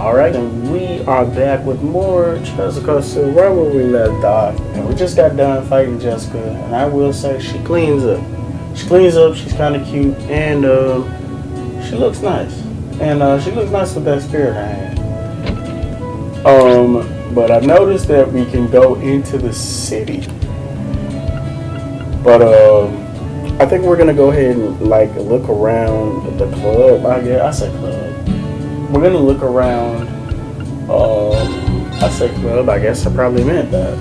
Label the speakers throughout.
Speaker 1: Alright, and we are back with more Jessica. So right where we left off, and we just got done fighting Jessica, and I will say she cleans up. She cleans up, she's kind of cute, and she looks nice. And she looks nice with that spirit hand. But I noticed that we can go into the city. But I think we're gonna go ahead and like look around the club. I guess I say club. We're gonna look around. I say club. I guess I probably meant that.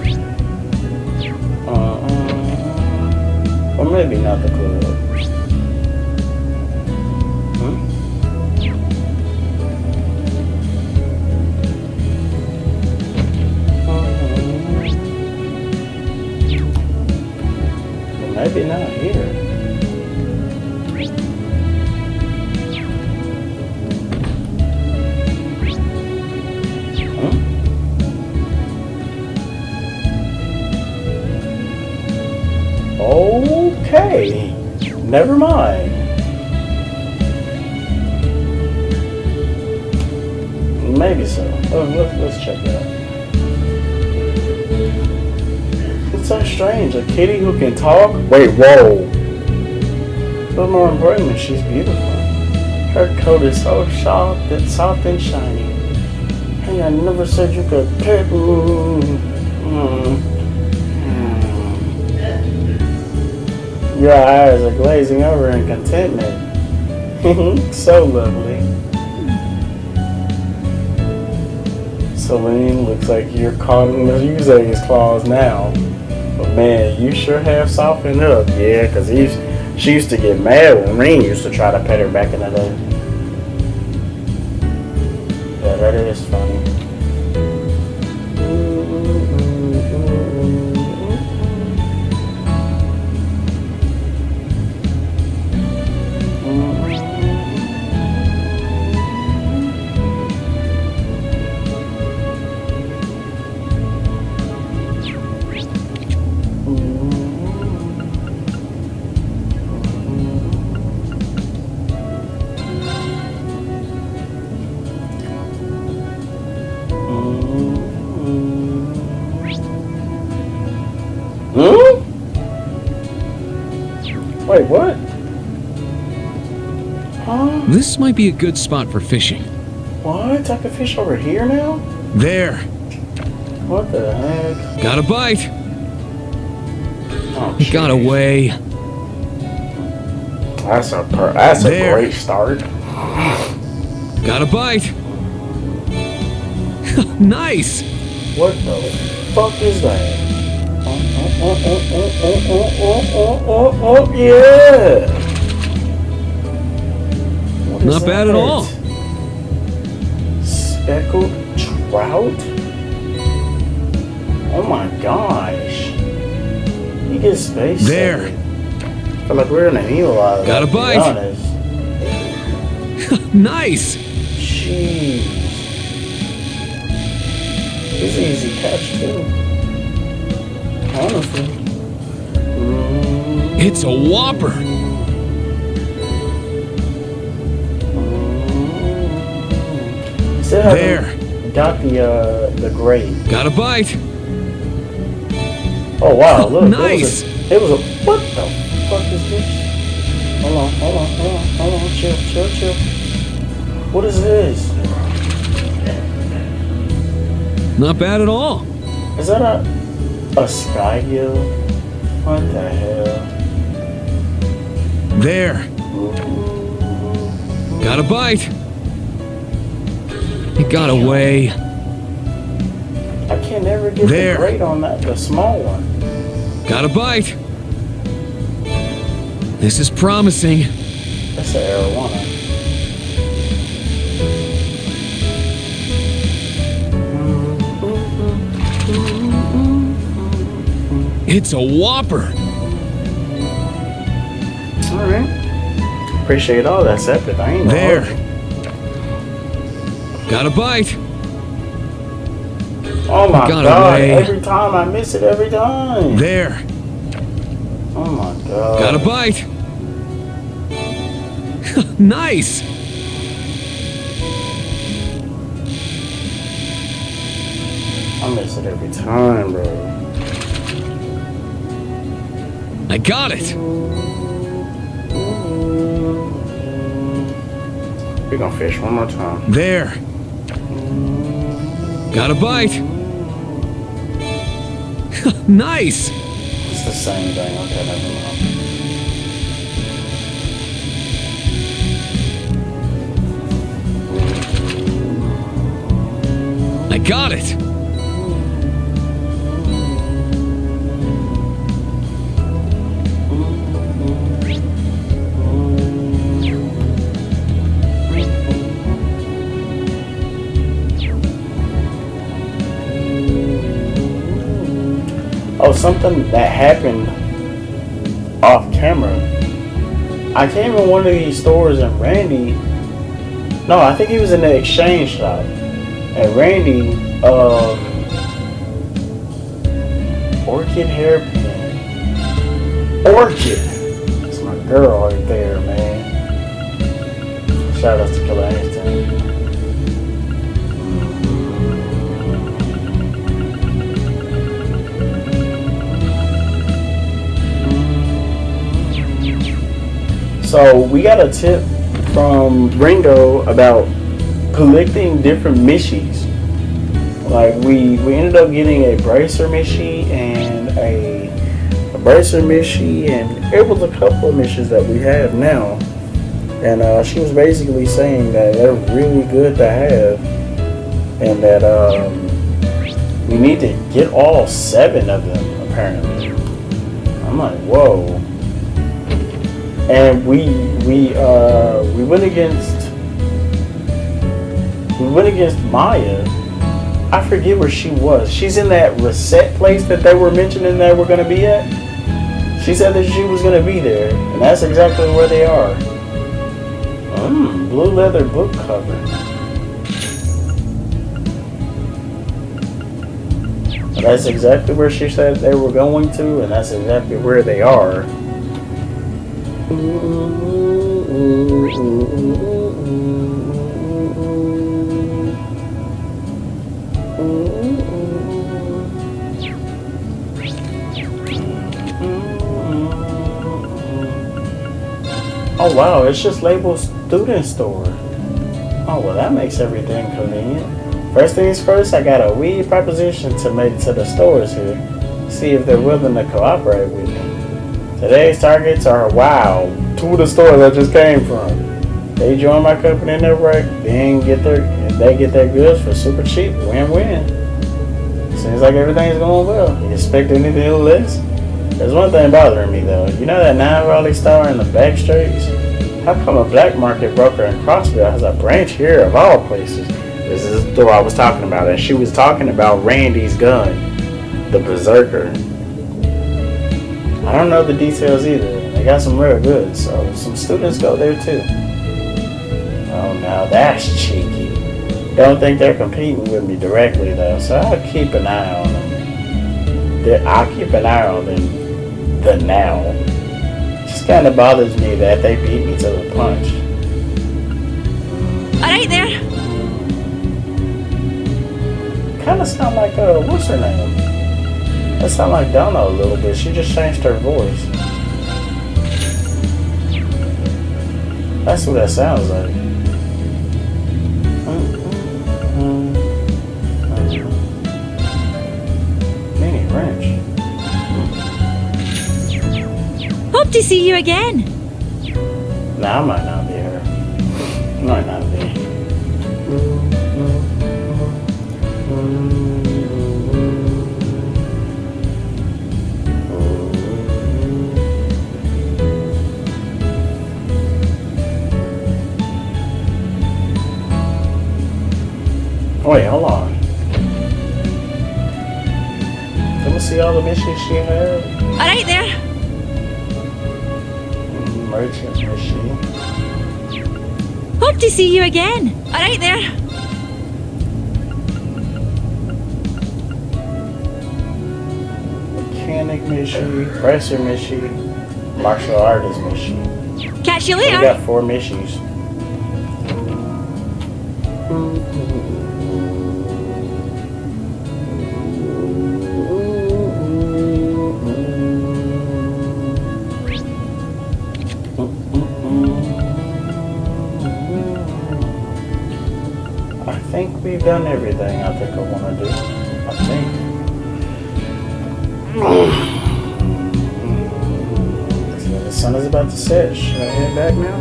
Speaker 1: Or maybe not the club. Maybe not here. Okay, never mind. Maybe so. Let's check that out. It's so strange. A kitty who can talk? Wait, whoa. But more importantly, she's beautiful. Her coat is so soft and shiny. Hey, I never said you could pet me. Your eyes are glazing over in contentment. So lovely. Celine, looks like you're caught in the Use's claws now. But man, you sure have softened up. Yeah, because she used to get mad when Reen used to try to pet her back in the day. Yeah, that is funny. Wait, what? Huh?
Speaker 2: This might be a good spot for fishing.
Speaker 1: What? I can fish over here now?
Speaker 2: There.
Speaker 1: What the heck?
Speaker 2: Got a bite.
Speaker 1: Oh,
Speaker 2: It got away.
Speaker 1: That's a great start.
Speaker 2: Got a bite. Nice.
Speaker 1: What the fuck is that? Oh, yeah.
Speaker 2: Not bad at all.
Speaker 1: Speckled trout? Oh my gosh. You get space.
Speaker 2: There.
Speaker 1: I feel like we're in an eel island.
Speaker 2: Got a bite. Nice.
Speaker 1: Jeez. It's an easy catch too. Honestly.
Speaker 2: It's a whopper.
Speaker 1: Still
Speaker 2: there.
Speaker 1: Got the grade.
Speaker 2: Got a bite.
Speaker 1: Oh wow! Look,
Speaker 2: nice.
Speaker 1: It was a. What the fuck is this? Hold on. Chill. What is this?
Speaker 2: Not bad at all.
Speaker 1: Is that a sky hill? What the hell?
Speaker 2: There. Got a bite. It got away.
Speaker 1: I can't ever get the grade on that, the small one.
Speaker 2: Got a bite. This is promising.
Speaker 1: That's the arowana.
Speaker 2: It's a whopper.
Speaker 1: Alright. Appreciate all that separate. I ain't
Speaker 2: there. Got a bite.
Speaker 1: Oh my god. Away. Every time I miss it every time.
Speaker 2: There.
Speaker 1: Oh my god.
Speaker 2: Got a bite. Nice.
Speaker 1: I miss it every time, bro.
Speaker 2: I got it.
Speaker 1: We're gonna fish one more time.
Speaker 2: There. Got a bite. Nice.
Speaker 1: It's the same thing. Okay, never mind.
Speaker 2: I got it.
Speaker 1: Oh, something that happened off camera. I came in one of these stores and Randy. No, I think he was in the exchange shop. And Randy, Orchid hairpin. Orchid! That's my girl right there, man. Shout out to Killer Einstein. So we got a tip from Ringo about collecting different Mishies. Like we ended up getting a bracer Mishi and a bracer Mishi, and it was a couple of Mishies that we have now. And she was basically saying that they're really good to have, and that we need to get all 7 of them apparently. I'm like, whoa. And we went against Maya. I forget where she was. She's in that reset place that they were mentioning that we're gonna be at. She said that she was gonna be there, and that's exactly where they are. Blue leather book cover. That's exactly where she said they were going to, and that's exactly where they are. Oh wow, it's just labeled student store. Oh well, that makes everything convenient. First things first, I got a wee proposition to make to the stores here. See if they're willing to cooperate with me. Today's targets are, wow, 2 of the stores I just came from. They join my company network, they get their goods for super cheap. Win-win. Seems like everything's going well. You expect anything less? There's one thing bothering me though. You know that 9 Raleigh store in the back streets? How come a black market broker in Crossville has a branch here of all places? This is the store I was talking about, and she was talking about Randy's gun, the Berserker. I don't know the details either. They got some rare goods, so some students go there too. Oh, now that's cheeky. Don't think they're competing with me directly though, so I'll keep an eye on them. I'll keep an eye on them. The now. It just kind of bothers me that they beat me to the punch.
Speaker 3: All right there.
Speaker 1: Kind of sound like what's her name? That sound like Donna a little bit. She just changed her voice. That's what that sounds like. Mini wrench.
Speaker 3: Hope to see you again.
Speaker 1: Nah, I might not be her. Might not be. Wait, hold on. Can we see all the missions she had?
Speaker 3: All right there.
Speaker 1: Merchant machine.
Speaker 3: Hope to see you again. All right there.
Speaker 1: Mechanic machine, presser machine, martial artist machine.
Speaker 3: Catch you
Speaker 1: So we
Speaker 3: later.
Speaker 1: got 4 missions. think we've done everything I think I want to do. I think. So the sun is about to set. Should I head back now?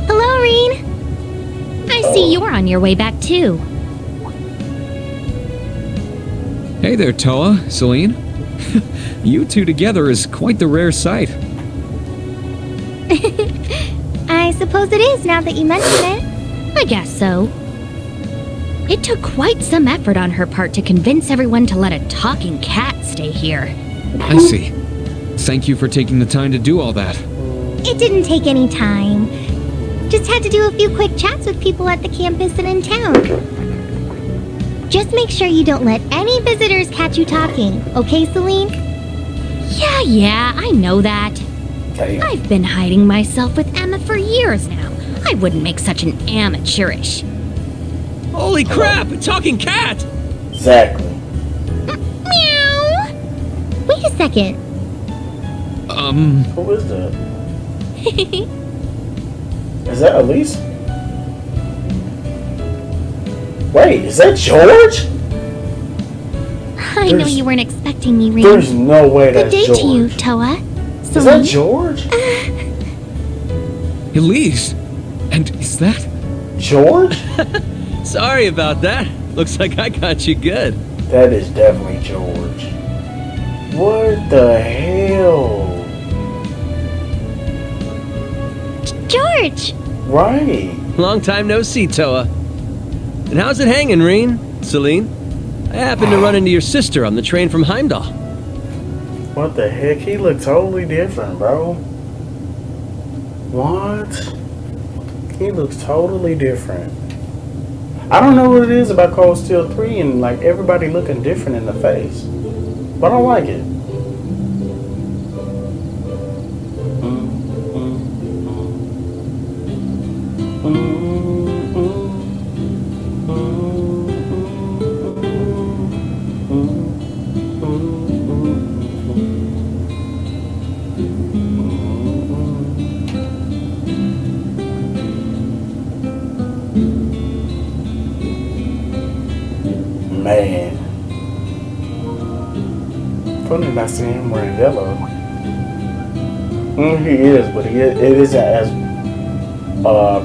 Speaker 3: Hello, Reen. I see you're on your way back too.
Speaker 2: Hey there, Toa, Celine. You two together is quite the rare sight.
Speaker 3: I suppose it is now that you mention it. I guess so. It took quite some effort on her part to convince everyone to let a talking cat stay here.
Speaker 2: I see. Thank you for taking the time to do all that.
Speaker 3: It didn't take any time. Just had to do a few quick chats with people at the campus and in town. Just make sure you don't let any visitors catch you talking, okay, Celine? Yeah, I know that.
Speaker 1: Damn.
Speaker 3: I've been hiding myself with Emma for years now. I wouldn't make such an amateurish.
Speaker 2: Holy crap! A talking cat!
Speaker 1: Exactly.
Speaker 3: Meow! Wait a second.
Speaker 1: Who is that? Is that Elise? Wait, is that George?
Speaker 3: I know you weren't expecting me, Reen.
Speaker 1: There's no way
Speaker 3: Good
Speaker 1: that's
Speaker 3: day
Speaker 1: George.
Speaker 3: to you, Toa.
Speaker 1: Is that George?
Speaker 2: Elise! And is that?
Speaker 1: George?
Speaker 4: Sorry about that. Looks like I got you good.
Speaker 1: That is definitely George. What the hell?
Speaker 3: George!
Speaker 1: Right.
Speaker 4: Long time no see, Toa. And how's it hanging, Reen? Celine? I happened to run into your sister on the train from Heimdall.
Speaker 1: What the heck? He looked totally different, bro. What? He looks totally different. I don't know what it is about Cold Steel 3 and like everybody looking different in the face. But I like it. Man. Funny not seeing him wearing yellow. He is, but it isn't as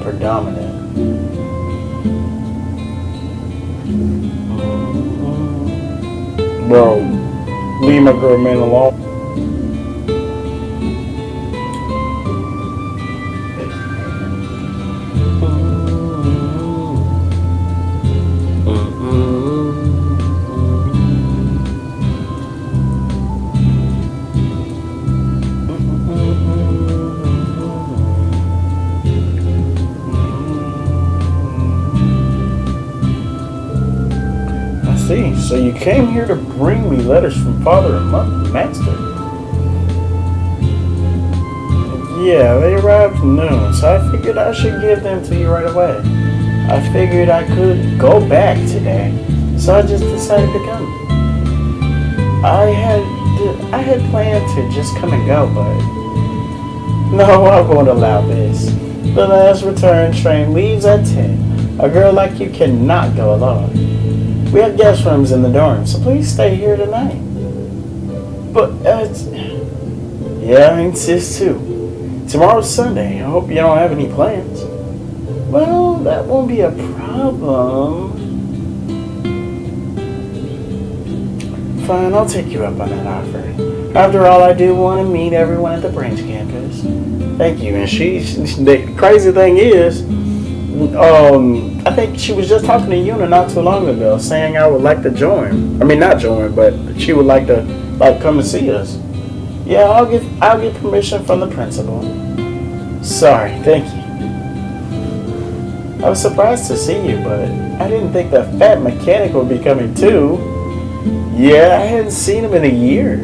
Speaker 1: predominant. Bro, leave my girl man alone. So you came here to bring me letters from Father and Master? Yeah, they arrived at noon, so I figured I should give them to you right away. I figured I could go back today, so I just decided to come. I had planned to just come and go, but no, I won't allow this. The last return train leaves at 10. A girl like you cannot go alone. We have guest rooms in the dorm, so please stay here tonight. But, yeah, I insist too. Tomorrow's Sunday. I hope you don't have any plans. Well, that won't be a problem. Fine, I'll take you up on that offer. After all, I do want to meet everyone at the branch campus. Thank you. And the crazy thing is, I think she was just talking to Yuna not too long ago, saying I would like to join. I mean, not join, but she would like to come and see us. Yeah, I'll get permission from the principal. Sorry, thank you. I was surprised to see you, but I didn't think the fat mechanic would be coming too. Yeah, I hadn't seen him in a year.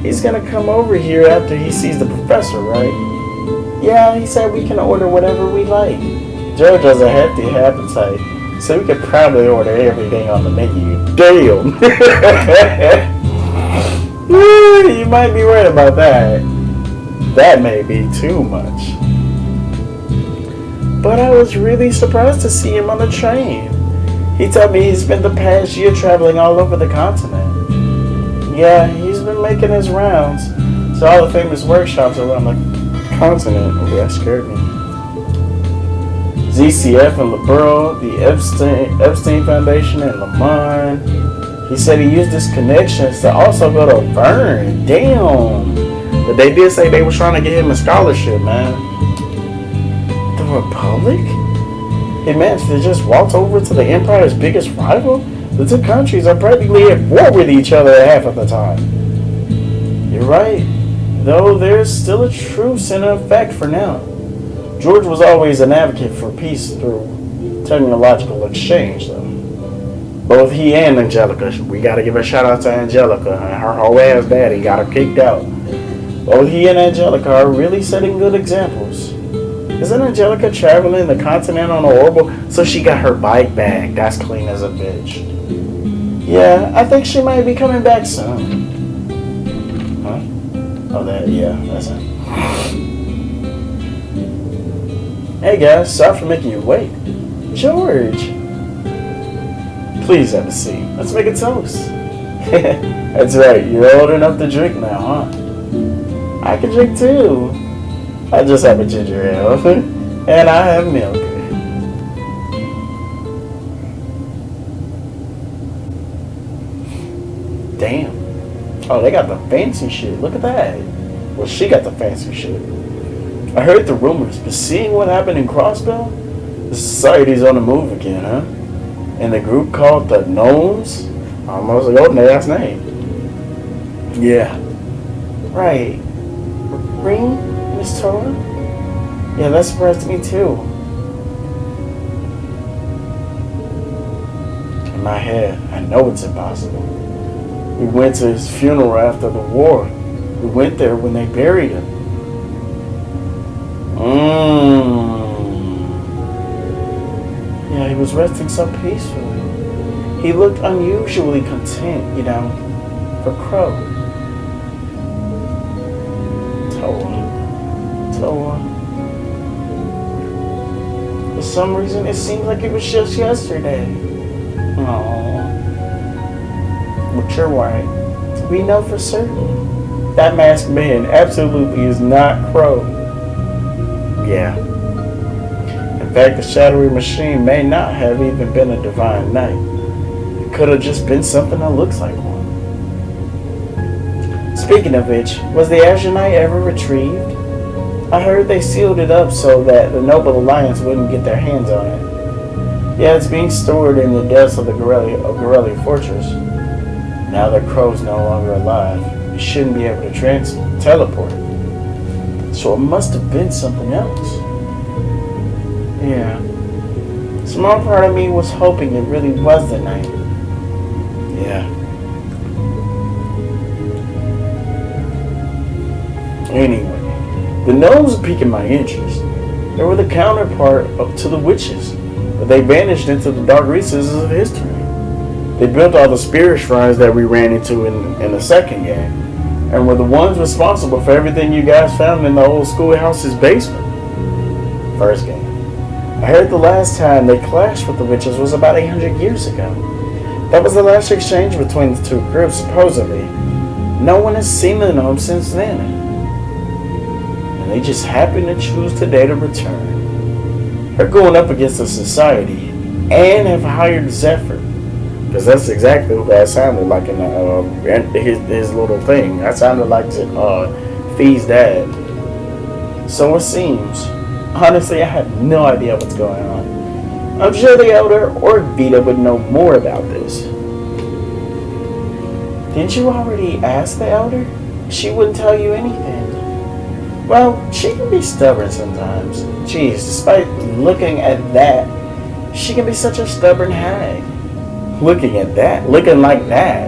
Speaker 1: He's gonna come over here after he sees the professor, right? Yeah, he said we can order whatever we like. George has a hefty appetite, so we could probably order everything on the menu. Damn! You might be right about that. That may be too much. But I was really surprised to see him on the train. He told me he spent the past year traveling all over the continent. Yeah, he's been making his rounds to all the famous workshops around the continent. Oh, that scared me. ZCF in LeBron, the Epstein Foundation in Lamont. He said he used his connections to also go to Vern. Damn. But they did say they were trying to get him a scholarship, man. The Republic? He managed to just waltz over to the Empire's biggest rival? The two countries are practically at war with each other half of the time. You're right. Though there's still a truce in effect for now. George was always an advocate for peace through technological exchange, though. Both he and Angelica, we gotta give a shout out to Angelica. Her whole ass daddy got her kicked out. Both he and Angelica are really setting good examples. Isn't Angelica traveling the continent on an orbital? So she got her bike back. That's clean as a bitch. Yeah, I think she might be coming back soon. Huh? Oh, that's it. Hey guys, sorry for making you wait. George! Please have a seat. Let's make a toast. That's right, you're old enough to drink now, huh? I can drink too. I just have a ginger ale. And I have milk. Damn. Oh, they got the fancy shit. Look at that. Well, she got the fancy shit. I heard the rumors, but seeing what happened in Crossbell, the society's on the move again, huh? And the group called the Gnomes? Almost like old last name. Yeah. Right. Ring, Miss Tora? Yeah, that surprised me too. In my head, I know it's impossible. We went to his funeral after the war. We went there when they buried him. Yeah, he was resting so peacefully. He looked unusually content, for Crow. Toa. For some reason, it seems like it was just yesterday. Aww. But you're right. We know for certain. That masked man absolutely is not Crow. Yeah. In fact, the shadowy machine may not have even been a divine knight. It could have just been something that looks like one. Speaking of which, was the Azure Knight ever retrieved? I heard they sealed it up so that the Noble Alliance wouldn't get their hands on it. Yeah, it's being stored in the depths of the Gorelli Fortress. Now that Crow's no longer alive, he shouldn't be able to teleport. So it must have been something else. Yeah. A small part of me was hoping it really was the knight. Yeah. Anyway, the gnomes are piquing my interest. They were the counterpart to the witches, but they vanished into the dark recesses of history. They built all the spirit shrines that we ran into in the second game, and were the ones responsible for everything you guys found in the old schoolhouse's basement. First game. I heard the last time they clashed with the witches was about 800 years ago. That was the last exchange between the two groups, supposedly. No one has seen the gnomes since then. And they just happened to choose today to return. They're going up against the society and have hired Zephyr. Because that's exactly what that sounded like in his little thing. That sounded like Fee's dad. So it seems. Honestly, I have no idea what's going on. I'm sure the Elder or Vita would know more about this. Didn't you already ask the Elder? She wouldn't tell you anything. Well, she can be stubborn sometimes. Jeez, despite looking at that, she can be such a stubborn hag. Looking at that, looking like that.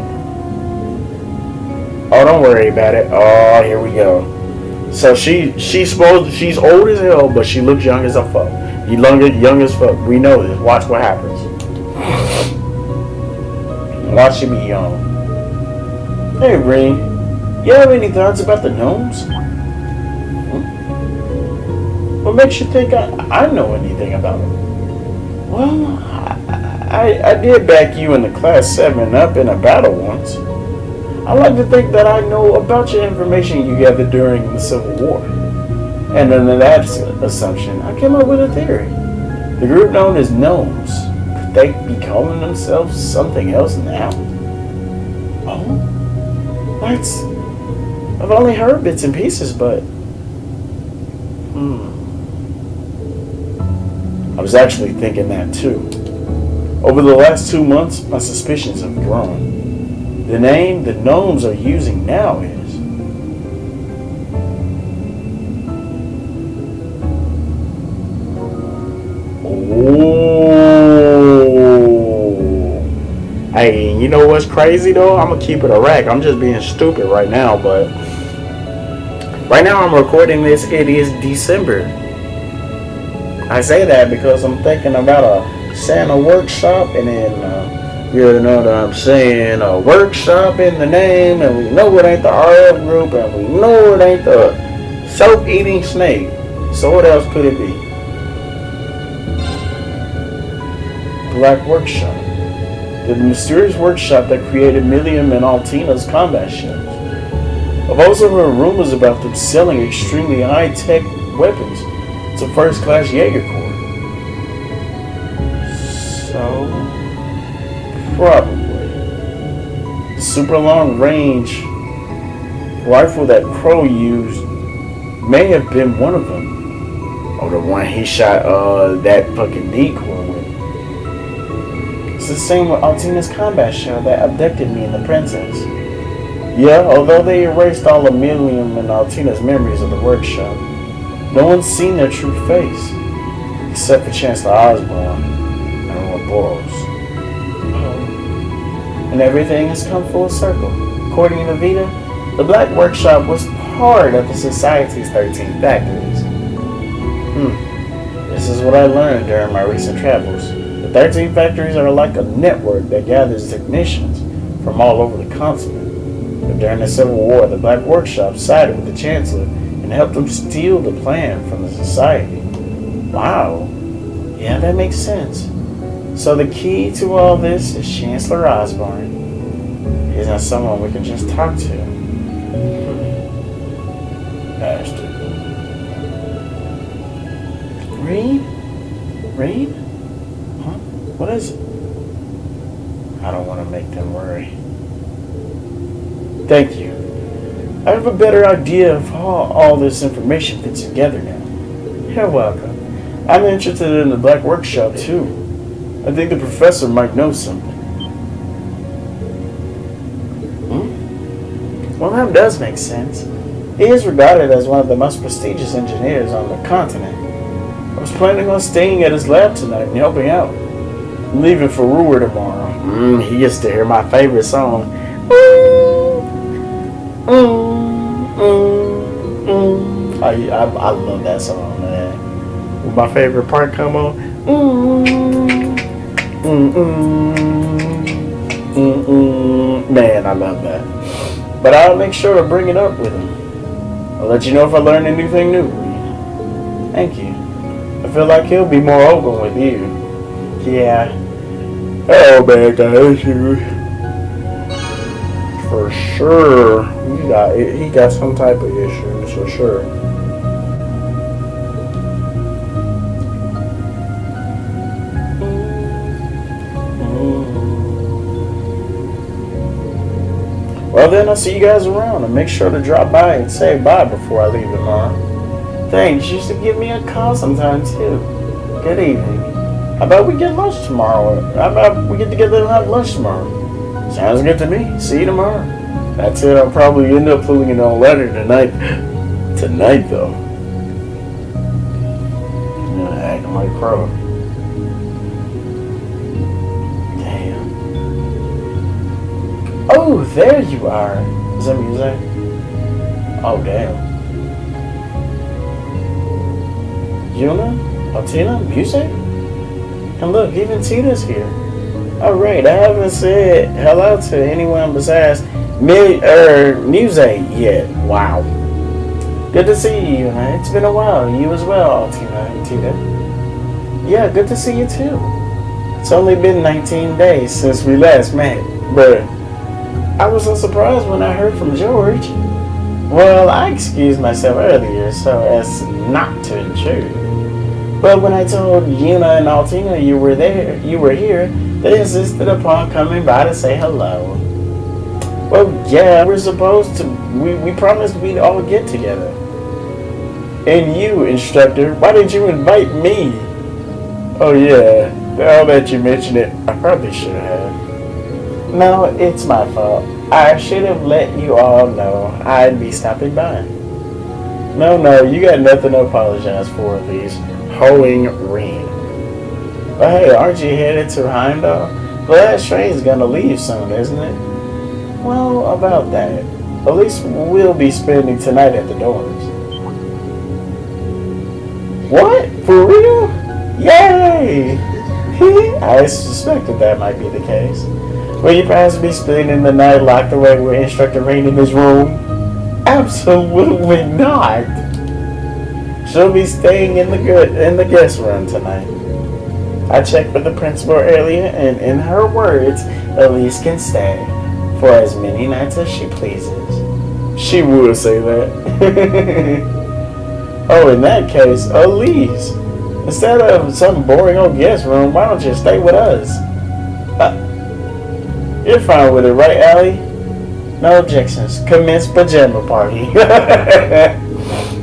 Speaker 1: Oh, don't worry about it. Oh, here we go. So she's old as hell, but she looks young as a fuck. Young as fuck. We know this. Watch what happens. Watch she be young. Hey, Ring. You have any thoughts about the gnomes? What makes you think I know anything about them? Well, I did back you in the Class 7 up in a battle once. I like to think that I know about your information you gathered during the Civil War. And under that assumption, I came up with a theory. The group known as gnomes, could they be calling themselves something else now? Oh? That's... I've only heard bits and pieces, but... I was actually thinking that too. Over the last 2 months, my suspicions have grown. The name the gnomes are using now is... Oh. Hey, you know what's crazy though? I'm gonna keep it a rack. I'm just being stupid right now, but right now I'm recording this. It is December. I say that because I'm thinking about a Santa workshop, and then you know what I'm saying, a workshop in the name, and we know it ain't the RF group, and we know it ain't the soap-eating snake. So what else could it be? Black Workshop. The mysterious workshop that created Milliam and Altina's combat ships. I've also heard rumors about them selling extremely high-tech weapons to first-class Jaeger Corps. So, probably the super long-range rifle that Crow used may have been one of them. Or the one he shot that fucking decoy with. It's the same with Altina's combat shell that abducted me and the princess. Yeah, although they erased all of Milliam and Altina's memories of the workshop, no one's seen their true face, except for Chancellor Osborne and Ouroboros. And everything has come full circle. According to Vita, the Black Workshop was part of the Society's 13 factories. This is what I learned during my recent travels. The 13 factories are like a network that gathers technicians from all over the continent. But during the Civil War, the Black Workshop sided with the Chancellor and helped them steal the plan from the Society. Wow. Yeah, that makes sense. So the key to all this is Chancellor Osborne. He's not someone we can just talk to. Bastard. Reed? Huh? What is it? I don't want to make them worry. Thank you. I have a better idea of how all this information fits together now. You're welcome. I'm interested in the Black Workshop too. I think the professor might know something. Well, that does make sense. He is regarded as one of the most prestigious engineers on the continent. I was planning on staying at his lab tonight and helping out. I'm leaving for Ruhr tomorrow. He gets to hear my favorite song. I love that song, man. When my favorite part come on. Man, I love that. But I'll make sure to bring it up with him. I'll let you know if I learn anything new. Thank you. I feel like he'll be more open with you. Yeah. Oh man, guys, for sure. He got some type of issues for sure. Well then, I'll see you guys around, and make sure to drop by and say bye before I leave tomorrow. Thanks, you should give me a call sometime too. Good evening. How about we get lunch tomorrow? How about we get together and have lunch tomorrow? Sounds good to me. See you tomorrow. That's it, I'll probably end up pulling it on letter tonight. Tonight though. I'm gonna act like Crow. Oh, there you are. Is that music? Oh, damn. Yuna? Altina? Music? And look, even Tina's here. Alright, I haven't said hello to anyone besides News 8 yet. Wow. Good to see you, Yuna. It's been a while. You as well, Tina and Tita. Yeah, good to see you too. It's only been 19 days since we last met, but I was so surprised when I heard from George. Well, I excused myself earlier so as not to intrude. But when I told Yuna and Altina you were here, they insisted upon coming by to say hello. Well, yeah, we're supposed to. We promised we'd all get together. And you, instructor, why didn't you invite me? Oh yeah, now that you mention it, I probably should have. No, it's my fault. I should have let you all know I'd be stopping by. No, you got nothing to apologize for, at least. Hoeing Reen. But hey, aren't you headed to Heimdall? The last train's gonna leave soon, isn't it? Well, about that. At least we'll be spending tonight at the dorms. What? For real? Yay! I suspected that might be the case. Will you perhaps be spending the night locked away with Instructor Rain in his room? Absolutely not! She'll be staying in the guest room tonight. I checked with the principal earlier, and in her words, Elise can stay for as many nights as she pleases. She would say that. Oh, in that case, Elise, instead of some boring old guest room, why don't you stay with us? You're fine with it, right, Allie? No objections. Commence pajama party.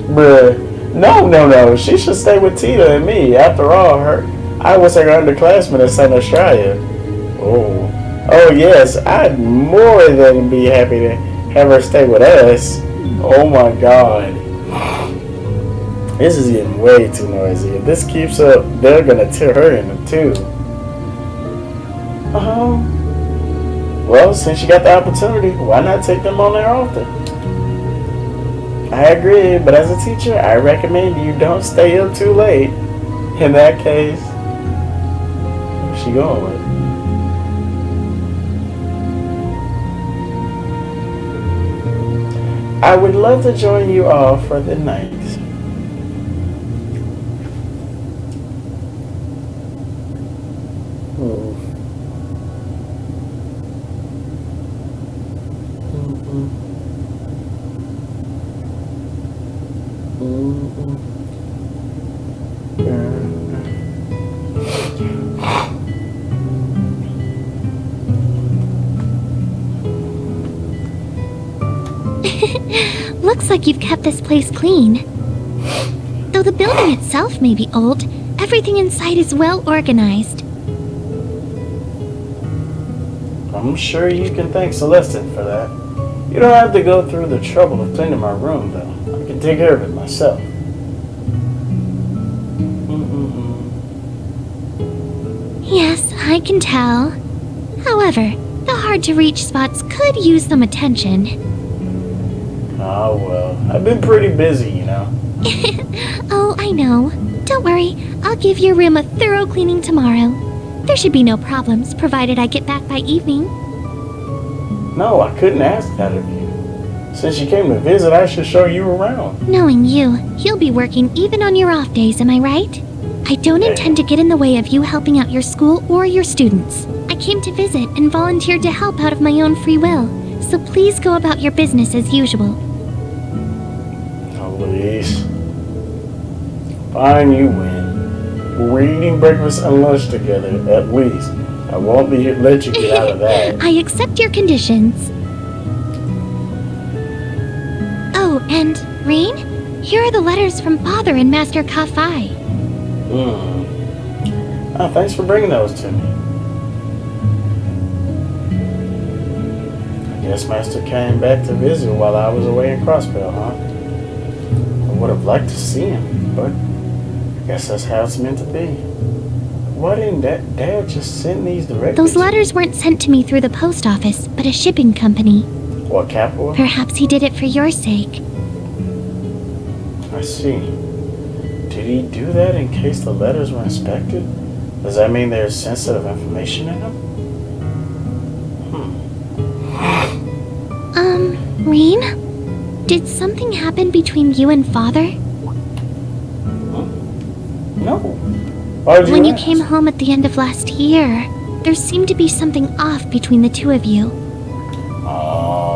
Speaker 1: Bruh. No. She should stay with Tita and me. After all, I was her underclassman at St. Australia. Oh yes, I'd more than be happy to have her stay with us. Oh my god. This is getting way too noisy. If this keeps up, they're gonna tear her into two. Well, since you got the opportunity, why not take them on there often? I agree, but as a teacher, I recommend you don't stay up too late. In that case, where's she going with? I would love to join you all for the night.
Speaker 3: Looks like you've kept this place clean. Though the building itself may be old, everything inside is well organized.
Speaker 1: I'm sure you can thank Celestin for that. You don't have to go through the trouble of cleaning my room, though. I can take care of it myself.
Speaker 3: Yes, I can tell. However, the hard-to-reach spots could use some attention.
Speaker 1: Oh, well, I've been pretty busy, you know.
Speaker 3: Oh, I know. Don't worry, I'll give your room a thorough cleaning tomorrow. There should be no problems, provided I get back by evening.
Speaker 1: No, I couldn't ask that of you. Since you came to visit, I should show you around.
Speaker 3: Knowing you'll be working even on your off days, am I right? I don't intend to get in the way of you helping out your school or your students. I came to visit and volunteered to help out of my own free will, so please go about your business as usual.
Speaker 1: Elise. Fine, you win. We're eating breakfast and lunch together, at least. I won't let you get out of that.
Speaker 3: I accept your conditions. Oh, and, Rain, here are the letters from Father and Master Ka-Fai.
Speaker 1: Oh, thanks for bringing those to me. I guess Master came back to visit while I was away in Crossbell, huh? I would have liked to see him, but I guess that's how it's meant to be. Why didn't Dad just send these directly?
Speaker 3: Those letters weren't sent to me through the post office, but a shipping company.
Speaker 1: What, Capua?
Speaker 3: Perhaps he did it for your sake.
Speaker 1: I see. Did he do that in case the letters were inspected? Does that mean there's sensitive information in them?
Speaker 3: Rain? Did something happen between you and Father?
Speaker 1: No. Why would you
Speaker 3: When you
Speaker 1: ask?
Speaker 3: came home at the end of last year, there seemed to be something off between the two of you.
Speaker 1: Oh.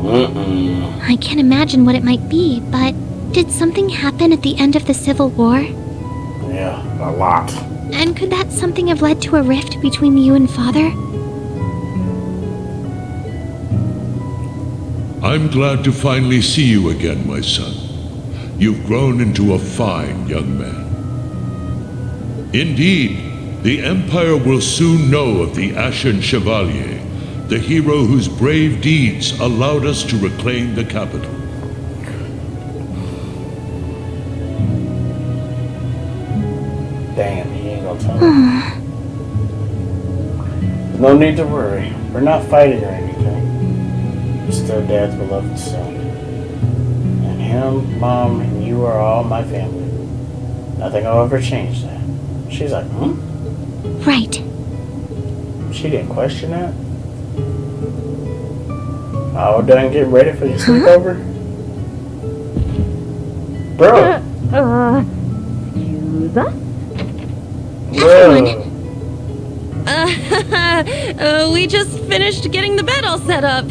Speaker 1: Mm-mm.
Speaker 3: I can't imagine what it might be, but did something happen at the end of the Civil War?
Speaker 1: Yeah, a lot.
Speaker 3: And could that something have led to a rift between you and Father?
Speaker 5: I'm glad to finally see you again, my son. You've grown into a fine young man. Indeed, the Empire will soon know of the Ashen Chevalier, the hero whose brave deeds allowed us to reclaim the capital.
Speaker 1: Damn, he ain't gonna tell me. There's no need to worry. We're not fighting or anything. You're still Dad's beloved son. And him, Mom, and you are all my family. Nothing will ever change that. She's like,
Speaker 3: Right.
Speaker 1: She didn't question that? All done getting ready for your sleepover? Bro!
Speaker 6: Excuse us?
Speaker 1: Bro!
Speaker 6: We just finished getting the bed all set up.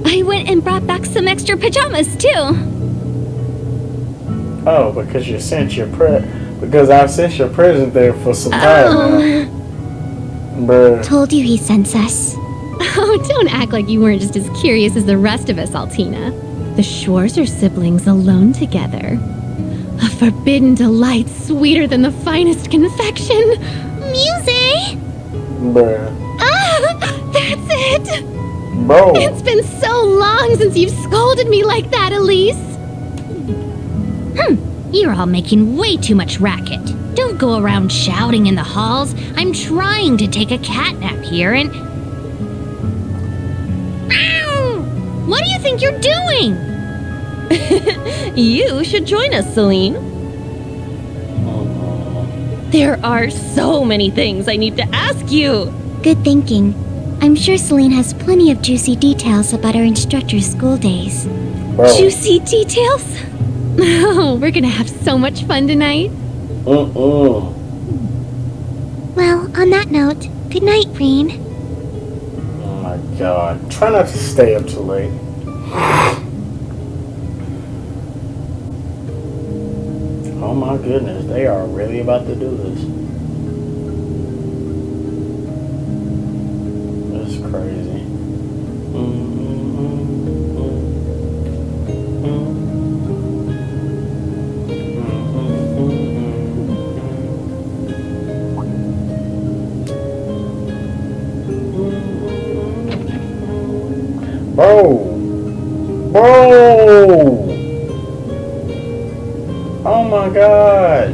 Speaker 3: I went and brought back some extra pajamas, too.
Speaker 1: Oh, because you sent your because I've sent your present there for some time now. Bruh.
Speaker 3: Told you he sends us.
Speaker 6: Oh, don't act like you weren't just as curious as the rest of us, Altina. The Shores are siblings alone together. A forbidden delight sweeter than the finest confection.
Speaker 3: Muse!
Speaker 1: Bruh.
Speaker 6: Ah, that's it!
Speaker 1: Bro.
Speaker 6: It's been so long since you've scolded me like that, Elise.
Speaker 3: You're all making way too much racket. Don't go around shouting in the halls. I'm trying to take a cat nap here and... Ow! What do you think you're doing?
Speaker 6: You should join us, Celine. There are so many things I need to ask you.
Speaker 3: Good thinking. I'm sure Celine has plenty of juicy details about our instructor's school days.
Speaker 1: Bro.
Speaker 6: Juicy details? Oh, we're gonna have so much fun tonight.
Speaker 1: Mm-mm.
Speaker 3: Well, on that note, good night, Rain.
Speaker 1: Oh my god. Try not to stay up too late. Oh my goodness, they are really about to do this. That's crazy. Bro! Oh my god!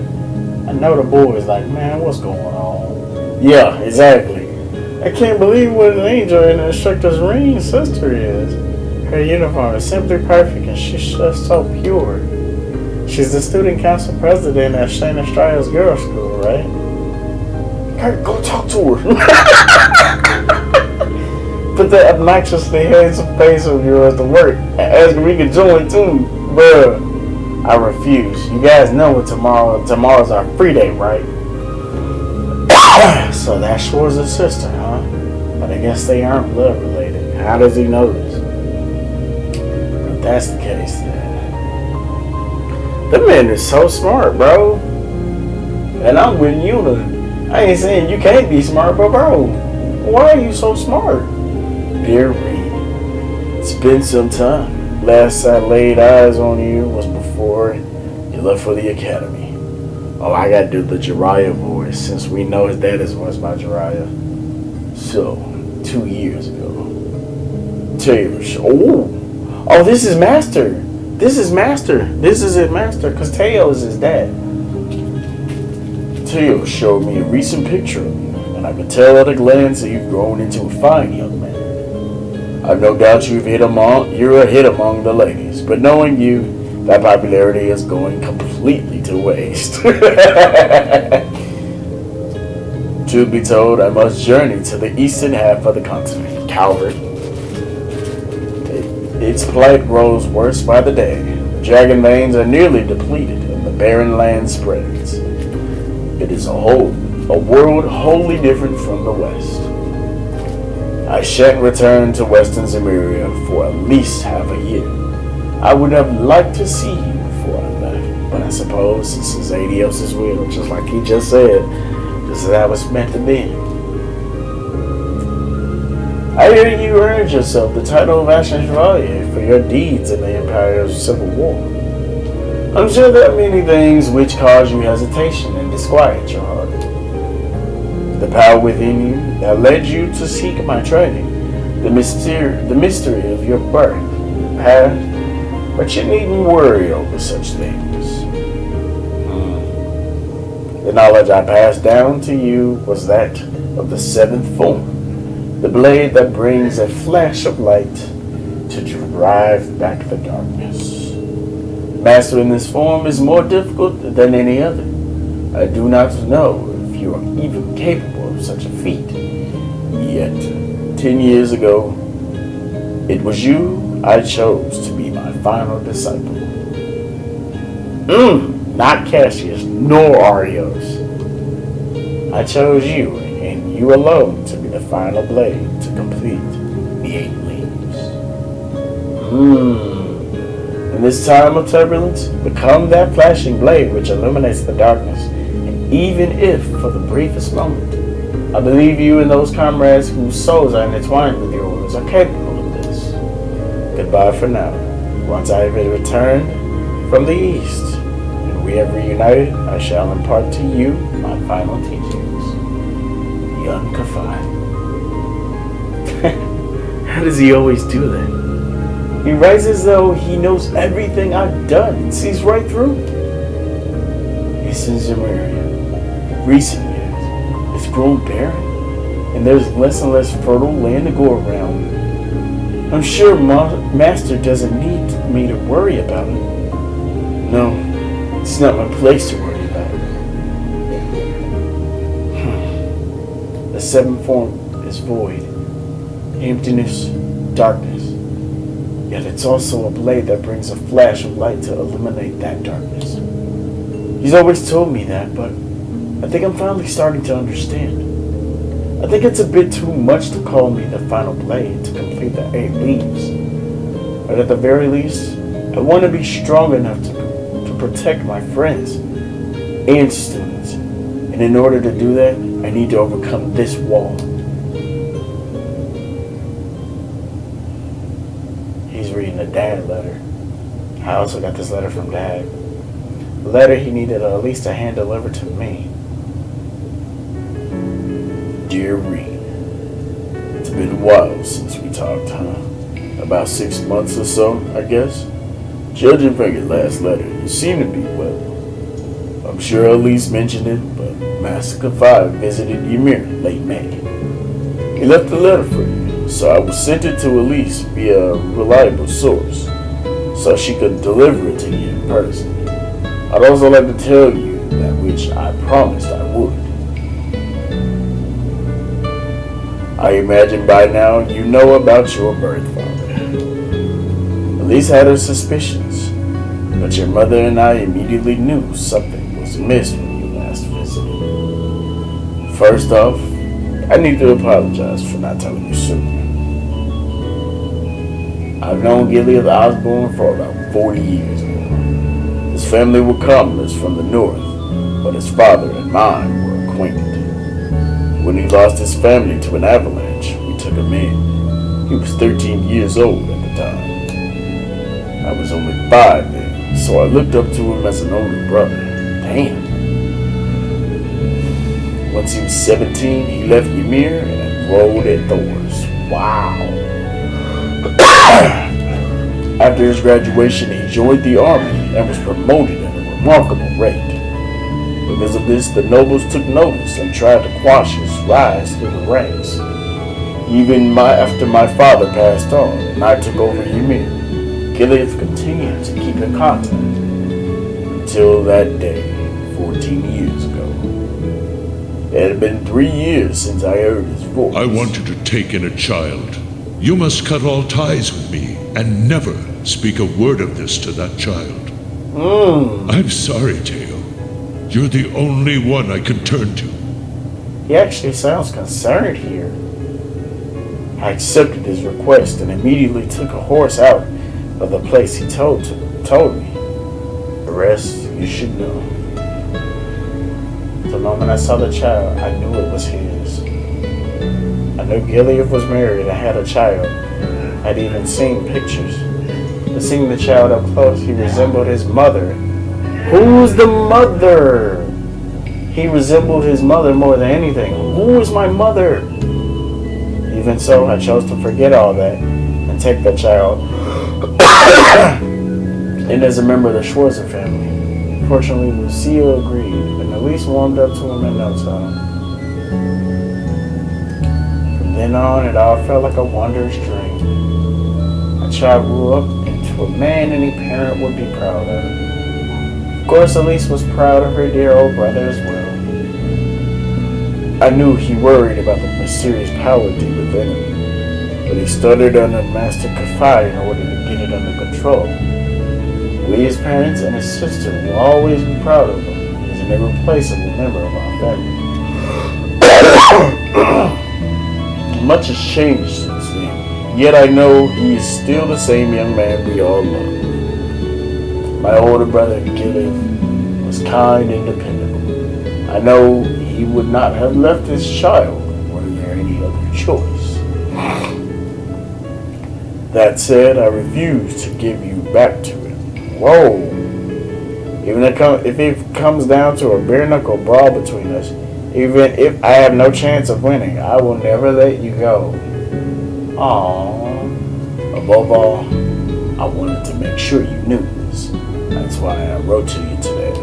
Speaker 1: I know the boys like, man, what's going on? Yeah, exactly. I can't believe what an angel and the instructor's ring sister is. Her uniform is simply perfect and she's just so pure. She's the student council president at Shane Estraya's girls' school, right? Kurt, go talk to her. Put that obnoxiously handsome face of yours to work and ask if we can join too. Bruh, I refuse. You guys know what tomorrow's our free day, right? So that's Schwartz's sister, huh? But I guess they aren't blood related. How does he know this? If that's the case, then the man is so smart, bro. And I'm with you. I ain't saying you can't be smart, but bro, why are you so smart? Dear Reed, it's been some time. Last I laid eyes on you was before you left for the academy. Oh, I gotta do the Jiraiya voice since we know his dad is voiced by Jiraiya. So, 2 years ago. Oh, this is Master. This is Master. This is it, Master, because Teo is his dad. Teo showed me a recent picture of you, and I could tell at a glance that you've grown into a fine young man. I've no doubt you're a hit among the ladies, but knowing you, that popularity is going completely to waste. Truth be told, I must journey to the eastern half of the continent. Coward. its plight grows worse by the day. The dragon veins are nearly depleted, and the barren land spreads. It is a world wholly different from the West. I shan't return to Western Zemuria for at least half a year. I would have liked to see you before I left, but I suppose this is Adios's will, just like he just said. This is how it's meant to be. I hear you earned yourself the title of Ashen Chevalier for your deeds in the Empire's Civil War. I'm sure there are many things which cause you hesitation and disquiet your heart. The power within you that led you to seek my training, the mystery of your birth, path, but you needn't worry over such things. The knowledge I passed down to you was that of the seventh form, the blade that brings a flash of light to drive back the darkness. Mastering this form is more difficult than any other. I do not know if you are even capable of such a feat. Yet, 10 years ago, it was you I chose to be my final disciple. Not Cassius, nor Arios. I chose you, and you alone, to be the final blade to complete the 8 leaves. In this time of turbulence, become that flashing blade which illuminates the darkness, and even if for the briefest moment, I believe you and those comrades whose souls are intertwined with yours are capable of this. Goodbye for now. Once I have returned from the east, and we have reunited, I shall impart to you my final teachings. Young Kafai. How does he always do that? He writes as though he knows everything I've done and sees right through me. It's in Zemuria. Recent years, it's grown barren, and there's less and less fertile land to go around. I'm sure Master doesn't need me to worry about it. No, it's not my place to worry about it. The seventh form is void, emptiness, darkness. Yet it's also a blade that brings a flash of light to illuminate that darkness. He's always told me that, but I think I'm finally starting to understand. I think it's a bit too much to call me the final blade to complete the 8 leaves. But at the very least, I want to be strong enough to protect my friends and students. And in order to do that, I need to overcome this wall. He's reading a dad letter. I also got this letter from Dad. A letter he needed at least a hand delivered to me. Dear Reed, it's been a while since we talked, huh? About 6 months or so, I guess. Judging from your last letter, you seem to be well. I'm sure Elise mentioned it, but Master Kafai visited Ymir late May. He left a letter for you, so I sent it to Elise via a reliable source, so she could deliver it to you in person. I'd also like to tell you that which I promised I would. I imagine by now you know about your birth father. Elise had her suspicions, but your mother and I immediately knew something was amiss when you last visited. First off, I need to apologize for not telling you sooner. I've known Gilead Osborne for about 40 years now. His family were commoners from the north, but his father and mine were acquainted. When he lost his family to an avalanche, we took him in. He was 13 years old at the time. I was only 5 then, so I looked up to him as an older brother. Damn. Once he was 17, he left Ymir and enrolled at Thor's. Wow. After his graduation, he joined the army and was promoted at a remarkable rate. Because of this, the nobles took notice and tried to quash his rise through the ranks. Even after my father passed on and I took over Ymir, Gilead continued to keep in contact until that day, 14 years ago. It had been 3 years since I heard his voice.
Speaker 5: I want you to take in a child. You must cut all ties with me. and never speak a word of this to that child. I'm sorry, Teo. You're the only one I can turn to.
Speaker 1: He actually sounds concerned here. I accepted his request and immediately took a horse out of the place he told me. The rest you should know. The moment I saw the child, I knew it was his. I knew Gilead was married and had a child. I'd even seen pictures. But seeing the child up close, he resembled his mother. Who's the mother? He resembled his mother more than anything. Who is my mother? Even so, I chose to forget all that and take the child in as a member of the Schwarzer family. Fortunately, Lucia agreed and at least warmed up to him in no time. From then on, it all felt like a wondrous dream. A child grew up into a man any parent would be proud of. Of course, Elise was proud of her dear old brother as well. I knew he worried about the mysterious power deep within him, but he stuttered under Master Kafai in order to get it under control. We, his parents and his sister, will always be proud of him as an irreplaceable member of our family. Much has changed since then, yet I know he is still the same young man we all love. My older brother, Gilead, was kind and dependable. I know he would not have left his child were there any other choice. That said, I refuse to give you back to him. Whoa! Even if it comes down to a bare-knuckle brawl between us, even if I have no chance of winning, I will never let you go. Aww. Above all, I wanted to make sure you knew this. That's why I wrote to you today.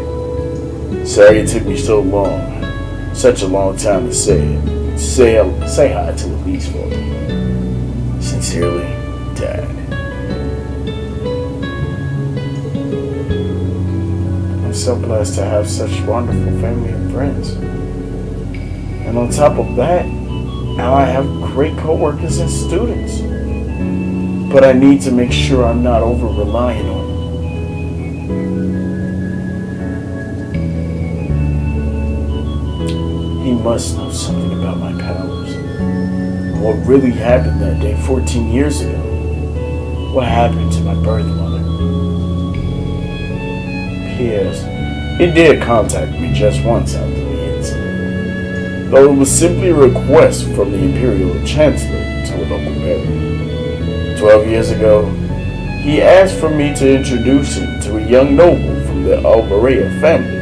Speaker 1: Sorry it took me so long. Such a long time to say it. Say hi to Elise for me. Sincerely, Dad. I'm so blessed to have such wonderful family and friends. And on top of that, now I have great co-workers and students. But I need to make sure I'm not over-relying on them. He must know something about my powers. What really happened that day 14 years ago? What happened to my birth mother? P.S. He did contact me just once after the incident, though it was simply a request from the Imperial Chancellor to a local area. 12 years ago, he asked for me to introduce him to a young noble from the Alvaria family,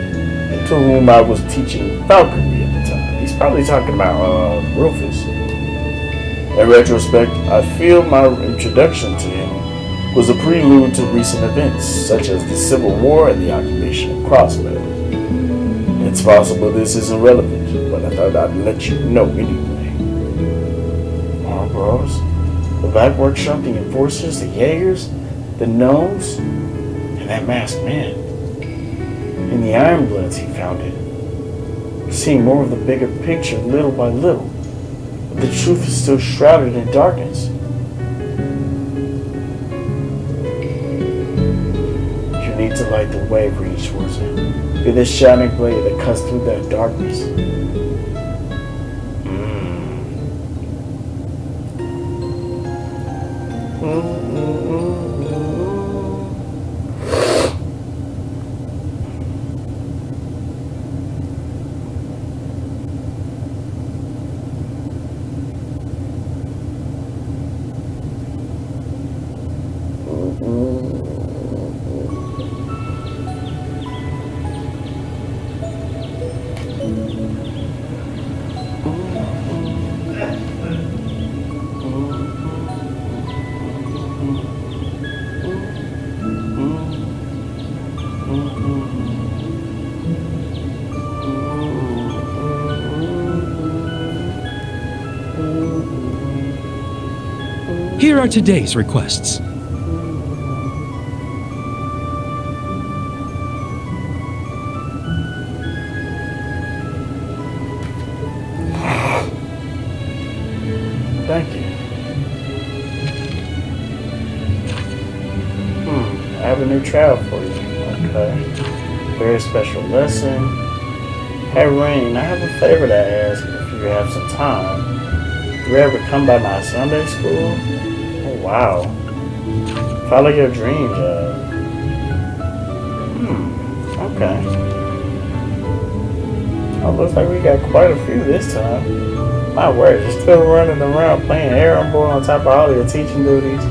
Speaker 1: to whom I was teaching falconry at the time. He's probably talking about Rufus. In retrospect, I feel my introduction to him was a prelude to recent events, such as the Civil War and the occupation of Crossbow. It's possible this isn't relevant, but I thought I'd let you know anyway. Oh, bros. The Black Workshop, the Enforcers, the Jaegers, the Gnomes, and that masked man. In the Ironbloods he founded. Seeing more of the bigger picture little by little, but the truth is still shrouded in darkness. You need to light the way, Reed Schwarzer. Be the shining blade that cuts through that darkness.
Speaker 2: Here are today's requests.
Speaker 1: Thank you. a new child for you. Okay. Very special lesson. Hey, Rain, I have a favor to ask if you have some time. You ever come by my Sunday school? Oh, wow. Follow your dream job. Okay. Oh, looks like we got quite a few this time. My word, you're still running around playing errand boy on top of all your teaching duties.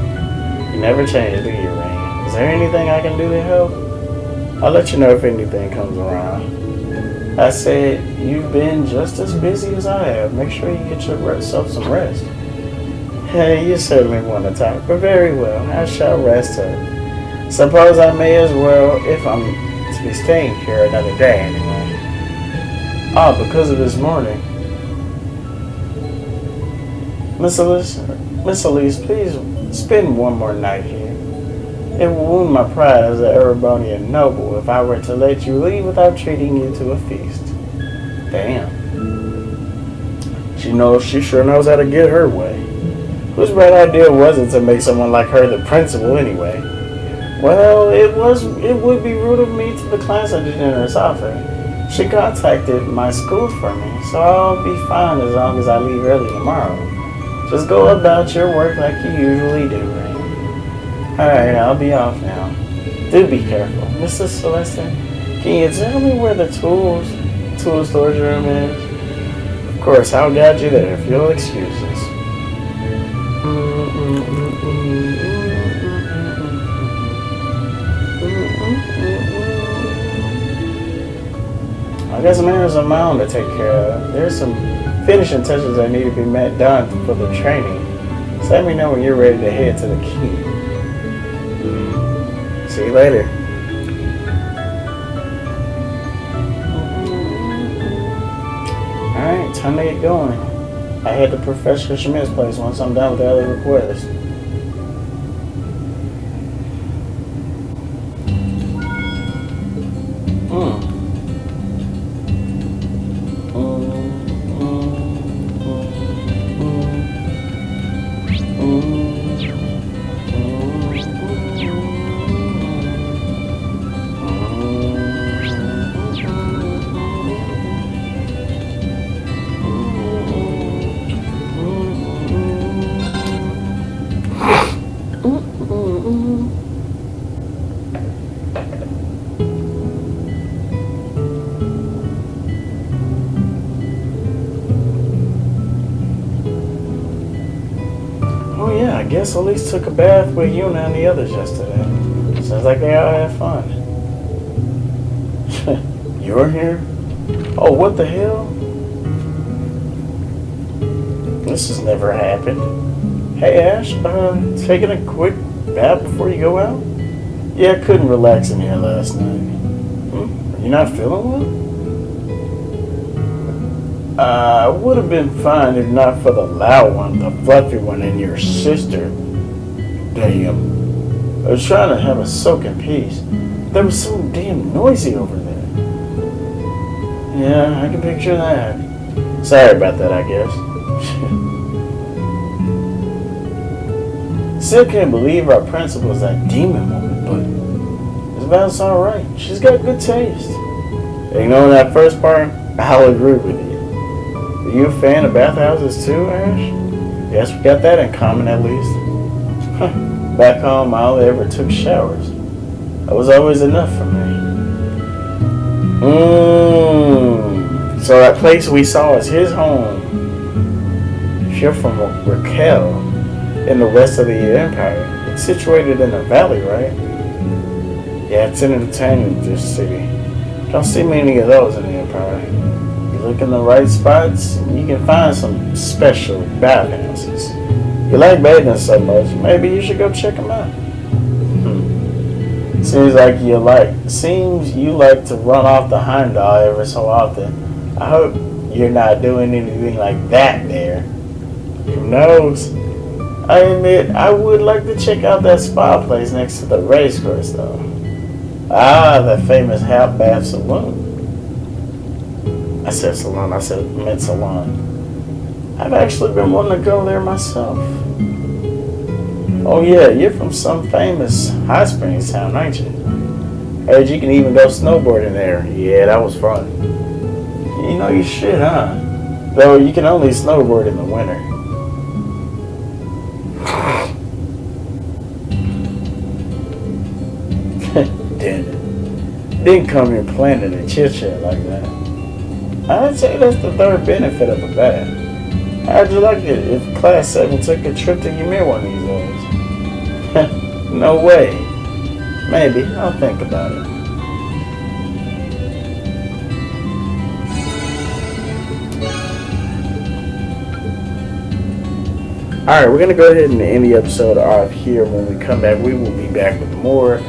Speaker 1: You never change, do you, Rain? Is there anything I can do to help? I'll let you know if anything comes around. I said, you've been just as busy as I have. Make sure you get yourself some rest. Hey, you certainly want to talk, but very well. I shall rest up. Suppose I may as well, if I'm to be staying here another day anyway. Ah, because of this morning. Miss Elise, please spend one more night here. It will wound my pride as an Erebonian noble if I were to let you leave without treating you to a feast. Damn. She sure knows how to get her way. Whose bright idea was it to make someone like her the principal anyway? Well, it would be rude of me to decline such a generous offer. She contacted my school for me, so I'll be fine as long as I leave early tomorrow. Just go about your work like you usually do, Rain. Alright, I'll be off now. Do be careful. Mrs. Celeste, can you tell me where the tool storage room is? Of course, I'll guide you there if you'll excuse us. I got some errands of my own to take care of. There's some finishing touches that need to be done for the training. So let me know when you're ready to head to the key. See you later. Alright, time to get going. I head to Professor Schmidt's place once I'm done with the other requests. Oh yeah, I guess Elise took a bath with Yuna and the others yesterday. Sounds like they all had fun. You're here? Oh, what the hell? This has never happened. Hey Ash, taking a quick bath before you go out? Yeah, I couldn't relax in here last night. You not feeling well? Would have been fine if not for the loud one, the fluffy one, and your sister. Damn. I was trying to have a soaking peace. They were so damn noisy over there. Yeah, I can picture that. Sorry about that, I guess. Still can't believe our principal's that demon woman, but it's about alright. She's got good taste. Ignoring that first part, I'll agree with you. Are you a fan of bathhouses too, Ash? Yes, we got that in common at least. Back home, I only ever took showers. That was always enough for me. So that place we saw is his home. If you're from Raquel, in the west of the Empire, it's situated in a valley, right? Yeah, it's an entertainment city. Don't see many of those in the Empire. You look in the right spots, you can find some special bathhouses. You like bathing so much, maybe you should go check them out. Seems you like to run off the Heimdall every so often. I hope you're not doing anything like that there. Who knows? I admit, I would like to check out that spa place next to the racecourse, though. Ah, that famous half bath saloon. I said salon, meant salon. I've actually been wanting to go there myself. Oh yeah, you're from some famous hot springs town, aren't you? Heard you can even go snowboarding there. Yeah, that was fun. You know you should, huh? Though you can only snowboard in the winter. Didn't come here planning a chit chat like that. I'd say that's the third benefit of a bad. How'd you like it if Class 7 took a trip to Ymir one of these days? No way. Maybe. I'll think about it. Alright, we're going to go ahead and end the episode off here. When we come back, we will be back with more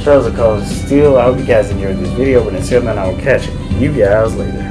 Speaker 1: Trails of Cold Steel. I hope you guys enjoyed this video, but until then, I will catch you guys later.